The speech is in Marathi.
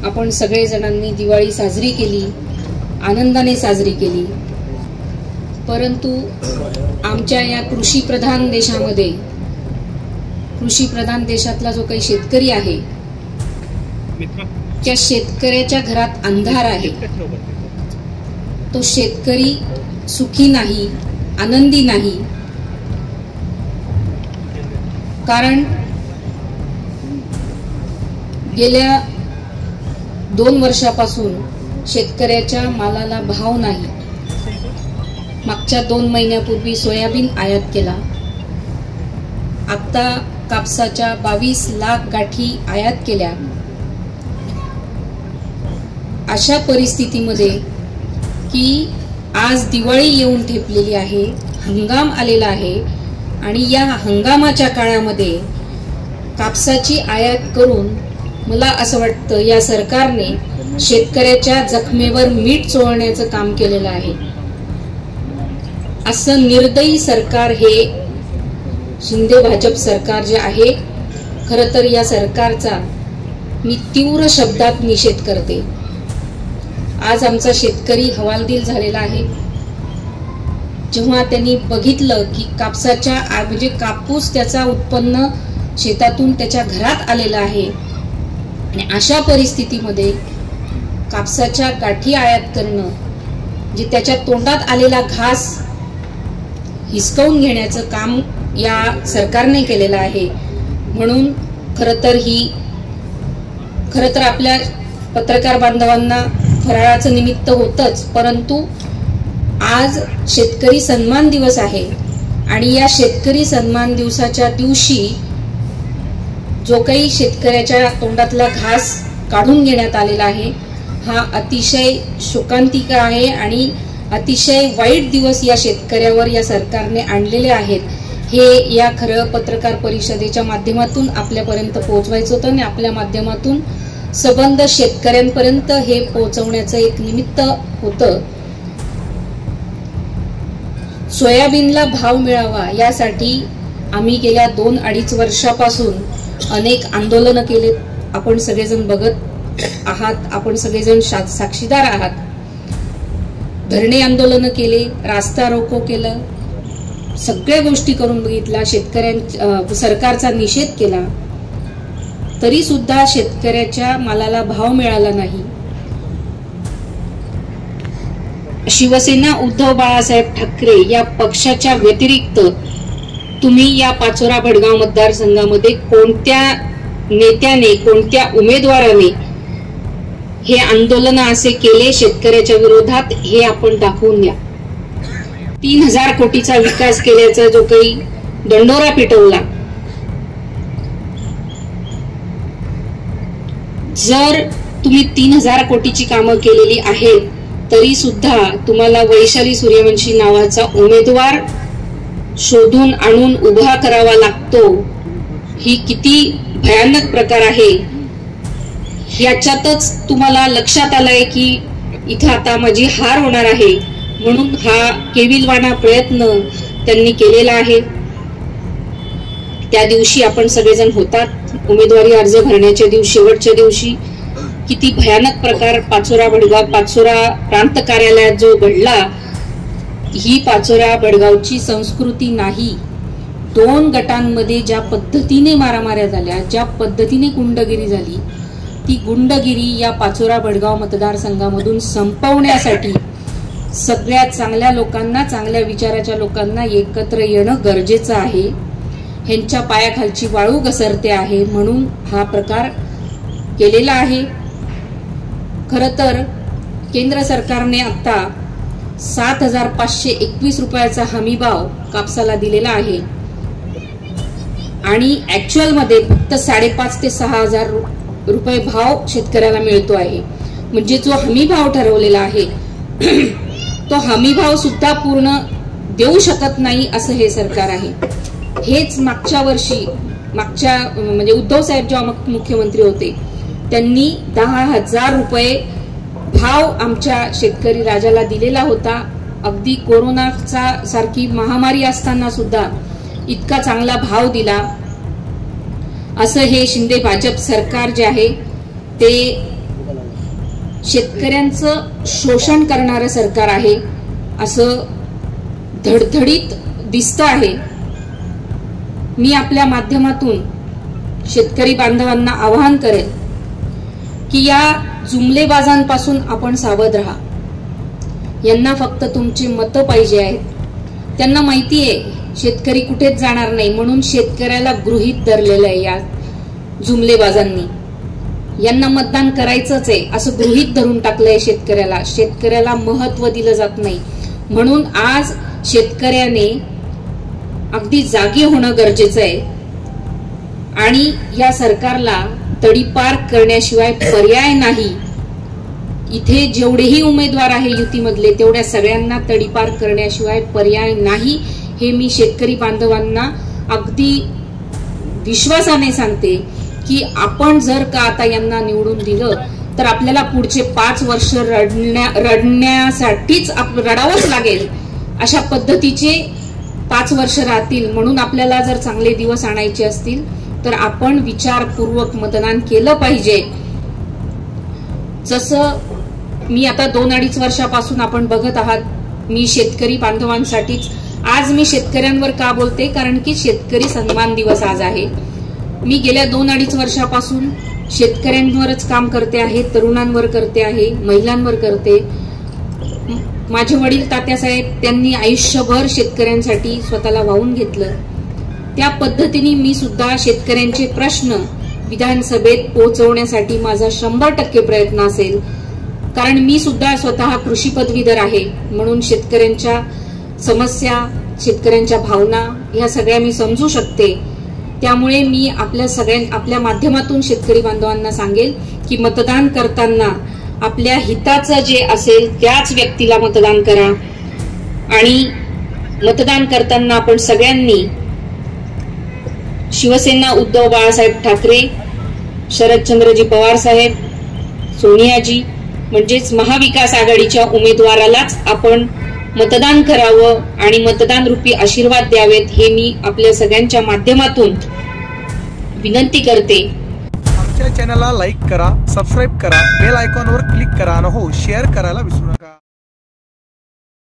आपण सगळे जणांनी दिवाळी साजरी केली, आनंदाने साजरी केली। परंतु आमच्या या कृषीप्रधान देशामध्ये, कृषीप्रधान देशातला जो काही शेतकरी आहे त्या शेतकऱ्याच्या घरात अंधार आहे। तो शेतकरी सुखी नाही, आनंदी नाही। कारण गेल्या 2 वर्षापासून शेतकऱ्याच्या मालाला भाव नाही। मागच्या 2 महिन्यापूर्वी सोयाबीन आयात केला, आता कापसाच्या 22 लाख गाठी आयात केल्या। अशा परिस्थितीमध्ये की आज दिवाळी येऊन ठेपलेली आहे, हंगाम आलेला आहे आणि या हंगामाच्या काळामध्ये कापसाची आयात करून मला असं वाटतं या सरकारने शेतकऱ्याच्या जखमेवर मीठ चोळण्याचं काम केलेलं आहे। असं निर्दयी सरकार हे शिंदे भाजप सरकार जे आहे, खरं तर या सरकारचा मी तीव्र शब्दात निषेध करते। आज आमचा शेतकरी हवालदिल झालेला आहे। जेव्हा त्यांनी बघितलं की कापसाच्या म्हणजे कापूस त्याचा उत्पन्न शेतातून त्याच्या घरात आलेला आहे आणि अशा परिस्थितीमध्ये कापसाच्या गाठी आयात करणं जे त्याच्या तोंडात आलेला घास हिसकावून घेण्याचं काम या सरकारने केलेलं आहे। म्हणून खरं तर आपल्या पत्रकार बांधवांना फराळाचं निमित्त होतच, परंतु आज शेतकरी सन्मान दिवस आहे आणि या शेतकरी सन्मान दिवसाच्या दिवशी जो काही शेतकऱ्याच्या तोंडातला घास काढून घेण्यात आलेला आहे हा अतिशय शोकांतिका आहे आणि अतिशय वाईट दिवस या शेतकऱ्यावर या सरकारने आणलेले आहेत। हे या खरं पत्रकार परिषदेच्या माध्यमातून आपल्यापर्यंत पोहोचवायचं होतं आणि आपल्या माध्यमातून संबंध शेतकऱ्यांपर्यंत हे पोहोचवण्याचं एक निमित्त होतं। सोयाबीनला भाव मिळावा यासाठी आम्ही गेल्या 2-2.5 वर्षापासून अनेक आंदोलनं केलेत। आपण सगळेजण बघत आहात, आपण सगळेजण साक्षीदार आहात। धरणे आंदोलनं केले, रास्ता रोको केलं, सगळ्या गोष्टी करून बघितल्या, शेतकऱ्यांच्या सरकारचा निषेध केला, तरी सुद्धा शेतकऱ्याच्या मालाला भाव मिळाला नाही। शिवसेना उद्धव बाळासाहेब ठाकरे या पक्षाच्या व्यतिरिक्त तुम्ही या पाचोरा भडगाव मतदारसंघामध्ये कोणत्या नेत्याने, कोणत्या उमेदवाराने हे आंदोलन असे केले शेतकऱ्याच्या विरोधात हे आपण दाखवून द्या। 3000 कोटीचा विकास केल्याचा जो काही दंडोरा पिटवला, जर तुम्ही 3000 कोटीची कामं केलेली आहेत तरी सुद्धा तुम्हाला वैशाली सूर्यवंशी नावाचा उमेदवार शोधून आणून उभा करावा लागतो। ही किती भयानक प्रकार आहे याच्यातच तुम्हाला लक्षात आलंय की इथे आता माझी हार होणार आहे, म्हणून हा केविलवाणा प्रयत्न त्यांनी केलेला आहे। त्या दिवशी आपण सगळेजण होतात, उमेदवारी अर्ज भरण्याच्या दिवशी, शेवटच्या दिवशी किती भयानक प्रकार पाचोरा प्रांत कार्यालयात जो घडला, ही पाचोरा भडगावची संस्कृती नाही। 2 गटांमध्ये ज्या पद्धतीने मारामाऱ्या झाल्या, ज्या पद्धतीने गुंडगिरी झाली, ती गुंडगिरी या पाचोरा भडगाव मतदारसंघामधून संपवण्यासाठी सगळ्या चांगल्या लोकांना, चांगल्या विचाराच्या लोकांना एकत्र येणं गरजेचं आहे। ह्यांच्या पायाखालची वाळू घसरते आहे म्हणून हा प्रकार केलेला आहे। खरं तर केंद्र सरकारने आता 7521 रुपयाचा हमीभाव कापसाला दिलेला आहे आणि ऍक्च्युअल मध्ये फक्त 5.5 ते 6,000 रुपये भाव शेतकऱ्याला मिळतो आहे। म्हणजे जो हमी भाव ठरवलेला आहे तो हमी भाव सुद्धा पूर्ण देऊ शकत नाही असं हे सरकार आहे। हेच मागच्या वर्षी म्हणजे उद्धव साहेब जेव्हा मुख्यमंत्री होते त्यांनी 10,000 रुपये भाव आमच्या शेतकरी राजाला दिलेला होता। अगदी कोरोनाचा सारखी महामारी असताना सुद्धा इतका चांगला भाव दिला असं हे शिंदे भाजप सरकार जे आहे ते शेतकऱ्यांचं शोषण करणारं सरकार आहे असं धडधडीत दिसतं आहे. मी आपल्या माध्यमातून शेतकरी बांधवांना आवाहन करेल की या जुमलेबाजांपासून आपण सावध राहा. यांना फक्त तुमची मतं पाहिजे आहेत. त्यांना माहिती आहे शेतकरी कुठेच जाणार नाही, म्हणून शेतकऱ्याला गृहीत धरलेलं आहे या जुमलेबाजांनी. यांना मतदान करायचंच आहे असं गृहीत धरून टाकलंय शेतकऱ्याला. शेतकऱ्याला महत्व दिलं जात नाही, म्हणून आज शेतकऱ्याने अगदी जागी होणं गरजेचं आहे आणि या सरकारला तडीपार करण्याशिवाय पर्याय नाही. इथे जेवढेही उमेदवार आहे युतीमधले तेवढ्या सगळ्यांना तडीपार करण्याशिवाय पर्याय नाही, हे मी शेतकरी बांधवांना अगदी विश्वासाने सांगते की आपण जर का आता यांना निवडून दिलं तर आपल्याला पुढचे 5 वर्ष रडण्यासाठीच रडावंच लागेल. अशा पद्धतीचे 5 वर्ष राहतील. म्हणून आपल्याला जर चांगले दिवस आणायचे असतील तर आपण विचारपूर्वक मतदान केलं पाहिजे. जसं मी आता 2-2.5 वर्षापासून आपण बघत आहात, मी शेतकरी बांधवांसाठीच. आज मी शेतकऱ्यांवर का बोलते, कारण की शेतकरी सन्मान दिवस आज आहे. मी गेल्या 2-2.5 वर्षापासून शेतकऱ्यांवरच काम करते आहे, तरुणांवर करते आहे, महिलांवर करते. माझे वडील तात्यासाहेब त्यांनी आयुष्यभर शेतकऱ्यांसाठी स्वतःला वाहून घेतलं. त्या पद्धतीने मी सुद्धा शेतकऱ्यांचे प्रश्न विधानसभेत पोहोचवण्यासाठी माझा 100% प्रयत्न असेल. कारण मी सुद्धा स्वतः कृषी पदवीधर आहे, म्हणून शेतकऱ्यांच्या समस्या, शेतकऱ्यांच्या भावना ह्या सगळ्या मी समजू शकते. त्यामुळे मी आपल्या माध्यमातून शेतकरी बांधवांना सांगेल की मतदान करताना आपल्या हिताचं जे असेल त्याच व्यक्तीला मतदान करा. आणि मतदान करताना आपण सगळ्यांनी शिवसेना उद्धव बाळासाहेब ठाकरे, शरदचंद्रजी पवार साहेब, सोनियाजी म्हणजेच महाविकास आघाडीच्या उमेदवारालाच आपण मतदान करावं आणि मतदान रूपी आशीर्वाद द्यावेत, हे मी आपल्या सगळ्यांच्या माध्यमातून विनंती करते. आमच्या चॅनलला लाईक करा, सबस्क्राईब करा, बेल आयकॉनवर क्लिक करा आणि हो शेअर करायला विसरू नका.